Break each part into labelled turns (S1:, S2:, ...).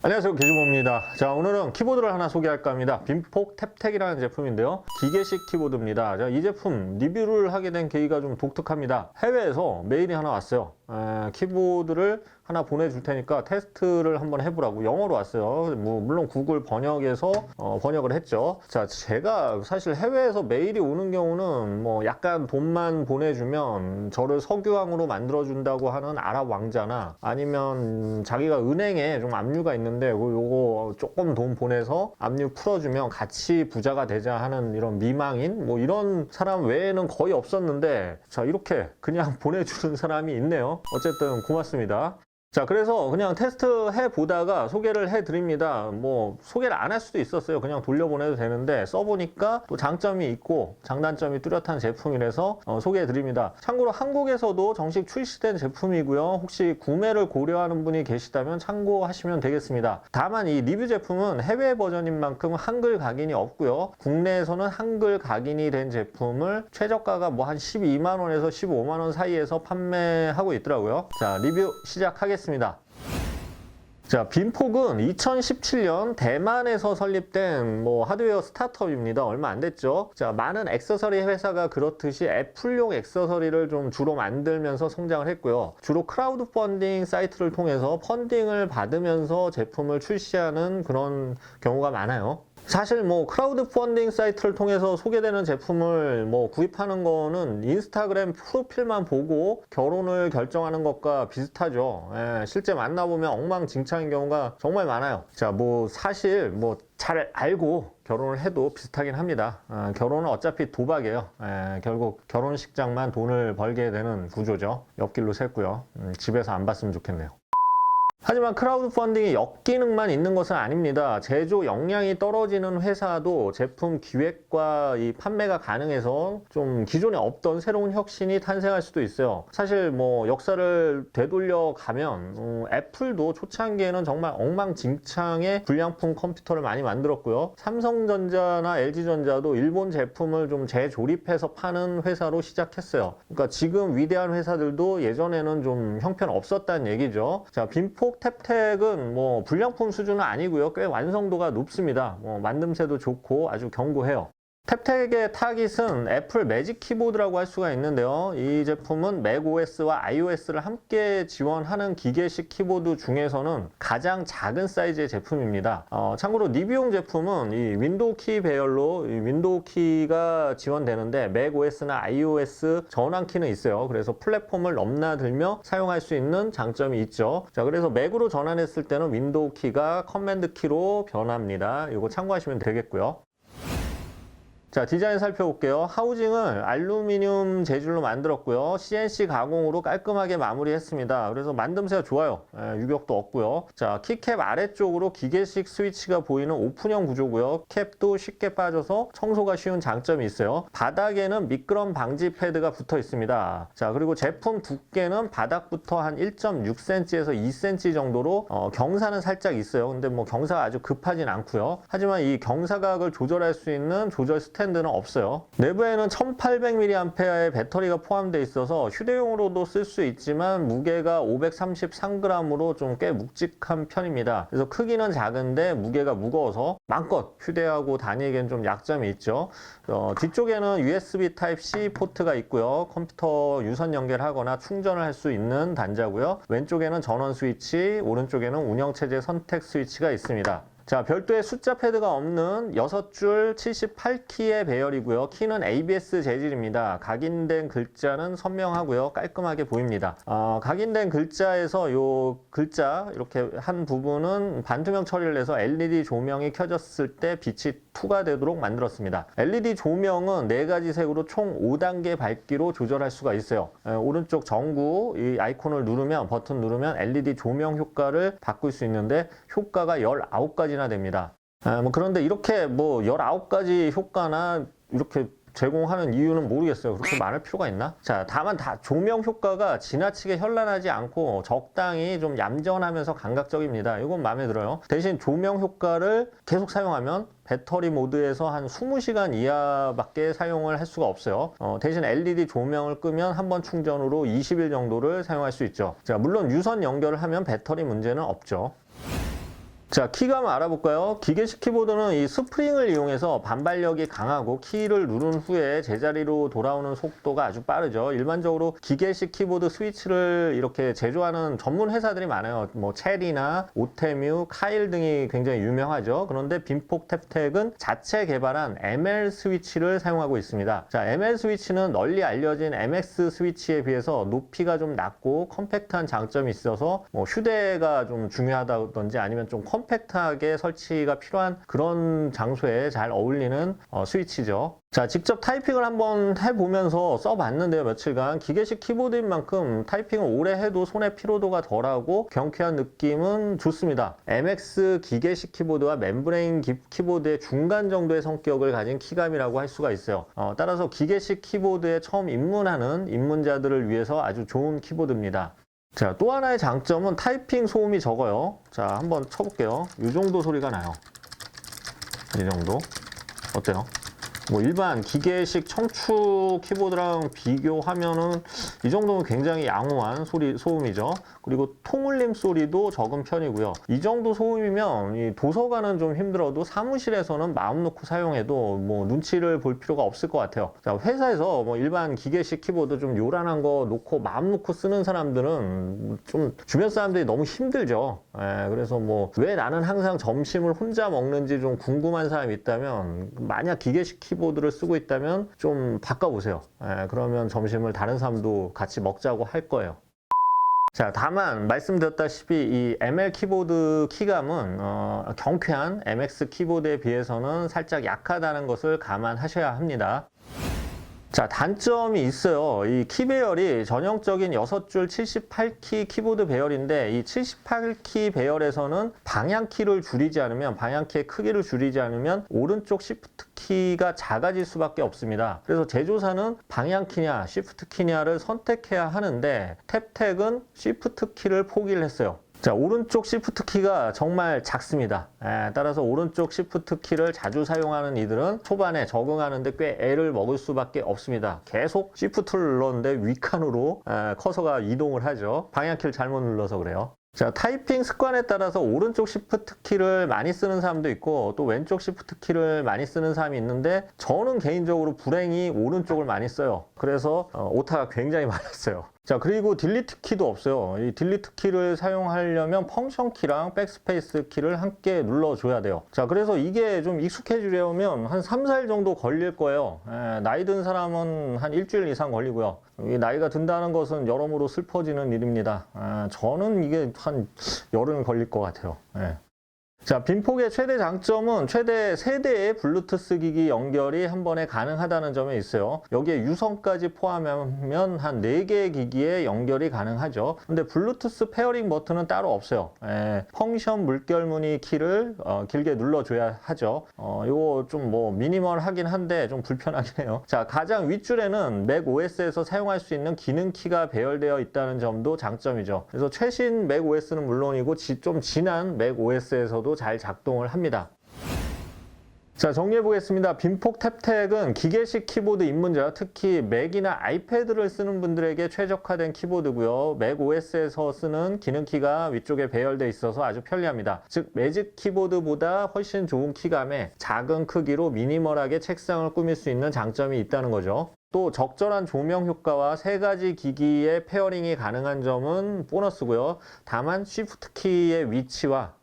S1: 안녕하세요, 기주모입니다. 자, 오늘은 키보드를 하나 소개할까 합니다. 빔폭 탭텍이라는 제품인데요, 기계식 키보드입니다. 자, 이 제품 리뷰를 하게 된 계기가 좀 독특합니다. 해외에서 메일이 하나 왔어요. 키보드를 하나 보내줄 테니까 테스트를 한번 해보라고. 영어로 왔어요. 물론 구글 번역에서 번역을 했죠. 자, 제가 사실 해외에서 메일이 오는 경우는 약간 돈만 보내주면 저를 석유왕으로 만들어준다고 하는 아랍 왕자나 아니면 자기가 은행에 좀 압류가 있는데 요거 조금 돈 보내서 압류 풀어주면 같이 부자가 되자 하는 이런 미망인 이런 사람 외에는 거의 없었는데, 자, 이렇게 그냥 보내주는 사람이 있네요. 어쨌든 고맙습니다. 자, 그래서 그냥 테스트 해보다가 소개를 해드립니다. 소개를 안 할 수도 있었어요. 그냥 돌려보내도 되는데 써보니까 또 장점이 있고 장단점이 뚜렷한 제품이라서 소개해드립니다. 참고로 한국에서도 정식 출시된 제품이고요. 혹시 구매를 고려하는 분이 계시다면 참고하시면 되겠습니다. 다만 이 리뷰 제품은 해외 버전인 만큼 한글 각인이 없고요. 국내에서는 한글 각인이 된 제품을 최저가가 한 12만원에서 15만원 사이에서 판매하고 있더라고요. 자, 리뷰 시작하겠습니다. 자, 빔폭은 2017년 대만에서 설립된 하드웨어 스타트업입니다. 얼마 안 됐죠. 자, 많은 액세서리 회사가 그렇듯이 애플용 액세서리를 좀 주로 만들면서 성장을 했고요. 주로 크라우드 펀딩 사이트를 통해서 펀딩을 받으면서 제품을 출시하는 그런 경우가 많아요. 사실 크라우드 펀딩 사이트를 통해서 소개되는 제품을 구입하는 거는 인스타그램 프로필만 보고 결혼을 결정하는 것과 비슷하죠. 실제 만나보면 엉망진창인 경우가 정말 많아요. 자, 사실 잘 알고 결혼을 해도 비슷하긴 합니다. 결혼은 어차피 도박이에요. 결국 결혼식장만 돈을 벌게 되는 구조죠. 옆길로 샜고요. 집에서 안 봤으면 좋겠네요. 하지만 크라우드 펀딩이 역기능만 있는 것은 아닙니다. 제조 역량이 떨어지는 회사도 제품 기획과 이 판매가 가능해서 좀 기존에 없던 새로운 혁신이 탄생할 수도 있어요. 사실 역사를 되돌려 가면 애플도 초창기에는 정말 엉망진창의 불량품 컴퓨터를 많이 만들었고요. 삼성전자나 LG전자도 일본 제품을 좀 재조립해서 파는 회사로 시작했어요. 그러니까 지금 위대한 회사들도 예전에는 좀 형편 없었다는 얘기죠. 자, 빔폭 탭텍은 불량품 수준은 아니고요. 꽤 완성도가 높습니다. 만듦새도 좋고 아주 견고해요. 탭텍의 타깃은 애플 매직 키보드라고 할 수가 있는데요. 이 제품은 맥OS와 iOS를 함께 지원하는 기계식 키보드 중에서는 가장 작은 사이즈의 제품입니다. 참고로 리뷰용 제품은 이 윈도우 키 배열로 윈도우 키가 지원되는데 맥OS나 iOS 전환키는 있어요. 그래서 플랫폼을 넘나들며 사용할 수 있는 장점이 있죠. 자, 그래서 맥으로 전환했을 때는 윈도우 키가 커맨드 키로 변합니다. 이거 참고하시면 되겠고요. 자, 디자인 살펴볼게요. 하우징을 알루미늄 재질로 만들었고요. CNC 가공으로 깔끔하게 마무리했습니다. 그래서 만듦새가 좋아요. 유격도 없고요. 자, 키캡 아래쪽으로 기계식 스위치가 보이는 오픈형 구조고요. 캡도 쉽게 빠져서 청소가 쉬운 장점이 있어요. 바닥에는 미끄럼 방지 패드가 붙어 있습니다. 자, 그리고 제품 두께는 바닥부터 한 1.6cm에서 2cm 정도로 경사는 살짝 있어요. 근데 경사가 아주 급하진 않고요. 하지만 이 경사각을 조절할 수 있는 조절 스탠드는 없어요. 내부에는 1800mAh의 배터리가 포함되어 있어서 휴대용으로도 쓸 수 있지만 무게가 533g으로 좀 꽤 묵직한 편입니다. 그래서 크기는 작은데 무게가 무거워서 마음껏 휴대하고 다니기엔 좀 약점이 있죠. 뒤쪽에는 USB Type-C 포트가 있고요. 컴퓨터 유선 연결하거나 충전을 할 수 있는 단자고요. 왼쪽에는 전원 스위치, 오른쪽에는 운영체제 선택 스위치가 있습니다. 자, 별도의 숫자 패드가 없는 6줄 78키의 배열이고요. 키는 ABS 재질입니다. 각인된 글자는 선명하고요. 깔끔하게 보입니다. 각인된 글자에서 요 글자 이렇게 한 부분은 반투명 처리를 해서 LED 조명이 켜졌을 때 빛이 투과되도록 만들었습니다. LED 조명은 4가지 색으로 총 5단계 밝기로 조절할 수가 있어요. 오른쪽 전구 이 아이콘을 누르면, 버튼 누르면 LED 조명 효과를 바꿀 수 있는데 효과가 19가지나 됩니다. 그런데 이렇게 19가지 효과나 이렇게 제공하는 이유는 모르겠어요. 그렇게 많을 필요가 있나? 자, 다만 조명 효과가 지나치게 현란하지 않고 적당히 좀 얌전하면서 감각적입니다. 이건 마음에 들어요. 대신 조명 효과를 계속 사용하면 배터리 모드에서 한 20시간 이하밖에 사용을 할 수가 없어요. 대신 LED 조명을 끄면 한 번 충전으로 20일 정도를 사용할 수 있죠. 자, 물론 유선 연결을 하면 배터리 문제는 없죠. 자, 키감 알아볼까요? 기계식 키보드는 이 스프링을 이용해서 반발력이 강하고 키를 누른 후에 제자리로 돌아오는 속도가 아주 빠르죠. 일반적으로 기계식 키보드 스위치를 이렇게 제조하는 전문 회사들이 많아요. 뭐 체리나 오테뮤, 카일 등이 굉장히 유명하죠. 그런데 빈폭 탭텍은 자체 개발한 ML 스위치를 사용하고 있습니다. 자, ML 스위치는 널리 알려진 MX 스위치에 비해서 높이가 좀 낮고 컴팩트한 장점이 있어서 뭐 휴대가 좀 중요하다든지 아니면 좀 컴팩트하게 설치가 필요한 그런 장소에 잘 어울리는 스위치죠. 자, 직접 타이핑을 한번 해보면서 써봤는데요. 며칠간 기계식 키보드인 만큼 타이핑을 오래 해도 손의 피로도가 덜하고 경쾌한 느낌은 좋습니다. MX 기계식 키보드와 멤브레인 키보드의 중간 정도의 성격을 가진 키감이라고 할 수가 있어요. 따라서 기계식 키보드에 처음 입문하는 입문자들을 위해서 아주 좋은 키보드입니다. 자, 또 하나의 장점은 타이핑 소음이 적어요. 자, 한번 쳐볼게요. 이 정도 소리가 나요. 이 정도. 어때요? 뭐 일반 기계식 청축 키보드랑 비교하면은 이 정도면 굉장히 양호한 소음이죠. 그리고 통울림 소리도 적은 편이고요. 이 정도 소음이면 이 도서관은 좀 힘들어도 사무실에서는 마음 놓고 사용해도 뭐 눈치를 볼 필요가 없을 것 같아요. 자, 회사에서 뭐 일반 기계식 키보드 좀 요란한 거 놓고 마음 놓고 쓰는 사람들은 좀 주변 사람들이 너무 힘들죠. 그래서 뭐 왜 나는 항상 점심을 혼자 먹는지 좀 궁금한 사람이 있다면 만약 기계식 키보드를 쓰고 있다면 좀 바꿔보세요. 그러면 점심을 다른 사람도 같이 먹자고 할 거예요. 자, 다만 말씀드렸다시피 이 ML 키보드 키감은 경쾌한 MX 키보드에 비해서는 살짝 약하다는 것을 감안하셔야 합니다. 자, 단점이 있어요. 이 키 배열이 전형적인 6줄 78키 키보드 배열인데 이 78키 배열에서는 방향키를 줄이지 않으면 방향키의 크기를 줄이지 않으면 오른쪽 시프트 키가 작아질 수밖에 없습니다. 그래서 제조사는 방향키냐 시프트 키냐를 선택해야 하는데 탭텍은 시프트 키를 포기를 했어요. 자, 오른쪽 시프트 키가 정말 작습니다. 따라서 오른쪽 시프트 키를 자주 사용하는 이들은 초반에 적응하는데 꽤 애를 먹을 수밖에 없습니다. 계속 시프트를 눌렀는데 윗칸으로 커서가 이동을 하죠. 방향키를 잘못 눌러서 그래요. 자, 타이핑 습관에 따라서 오른쪽 시프트 키를 많이 쓰는 사람도 있고 또 왼쪽 시프트 키를 많이 쓰는 사람이 있는데 저는 개인적으로 불행히 오른쪽을 많이 써요. 그래서 오타가 굉장히 많았어요. 자, 그리고 딜리트 키도 없어요. 이 딜리트 키를 사용하려면 펑션 키랑 백스페이스 키를 함께 눌러줘야 돼요. 자, 그래서 이게 좀 익숙해지려면 한 3, 4일 정도 걸릴 거예요. 나이 든 사람은 한 일주일 이상 걸리고요. 나이가 든다는 것은 여러모로 슬퍼지는 일입니다. 저는 이게 한 열흘 걸릴 것 같아요. 자, 빈폭의 최대 장점은 최대 3대의 블루투스 기기 연결이 한 번에 가능하다는 점에 있어요. 여기에 유선까지 포함하면 한 4개의 기기에 연결이 가능하죠. 근데 블루투스 페어링 버튼은 따로 없어요. 펑션 물결무늬 키를 길게 눌러줘야 하죠. 이거 좀 뭐 미니멀하긴 한데 좀 불편하긴 해요. 자, 가장 윗줄에는 맥 OS에서 사용할 수 있는 기능 키가 배열되어 있다는 점도 장점이죠. 그래서 최신 맥 OS는 물론이고 좀 지난 맥 OS에서도 잘 작동을 합니다. 자, 정리해 보겠습니다. 빈폭 탭텍은 기계식 키보드 입문자, 특히 맥이나 아이패드를 쓰는 분들에게 최적화된 키보드고요. 맥 OS에서 쓰는 기능키가 위쪽에 배열되어 있어서 아주 편리합니다. 즉, 매직 키보드보다 훨씬 좋은 키감에 작은 크기로 미니멀하게 책상을 꾸밀 수 있는 장점이 있다는 거죠. 또 적절한 조명 효과와 3가지 기기의 페어링이 가능한 점은 보너스고요. 다만 쉬프트 키의 위치와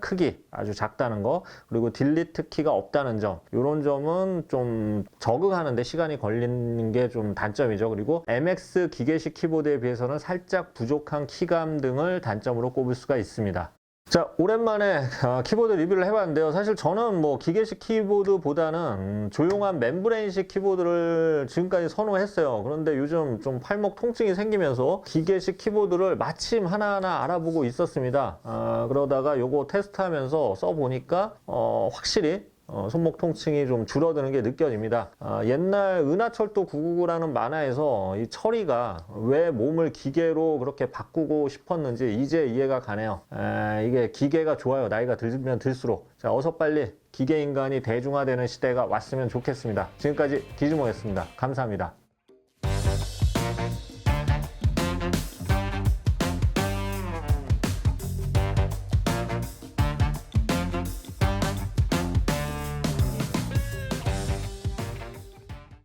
S1: 크기 아주 작다는 거, 그리고 딜리트 키가 없다는 점, 이런 점은 좀 적응하는데 시간이 걸리는 게 좀 단점이죠. 그리고 MX 기계식 키보드에 비해서는 살짝 부족한 키감 등을 단점으로 꼽을 수가 있습니다. 자, 오랜만에 키보드 리뷰를 해봤는데요. 사실 저는 뭐 기계식 키보드보다는 조용한 멤브레인식 키보드를 지금까지 선호했어요. 그런데 요즘 좀 팔목 통증이 생기면서 기계식 키보드를 마침 하나하나 알아보고 있었습니다. 그러다가 요거 테스트하면서 써보니까 확실히 손목 통증이 좀 줄어드는 게 느껴집니다. 옛날 은하철도 999라는 만화에서 이 철이가 왜 몸을 기계로 그렇게 바꾸고 싶었는지 이제 이해가 가네요. 이게 기계가 좋아요. 나이가 들면 들수록. 자, 어서 빨리 기계 인간이 대중화되는 시대가 왔으면 좋겠습니다. 지금까지 기즈모였습니다. 감사합니다.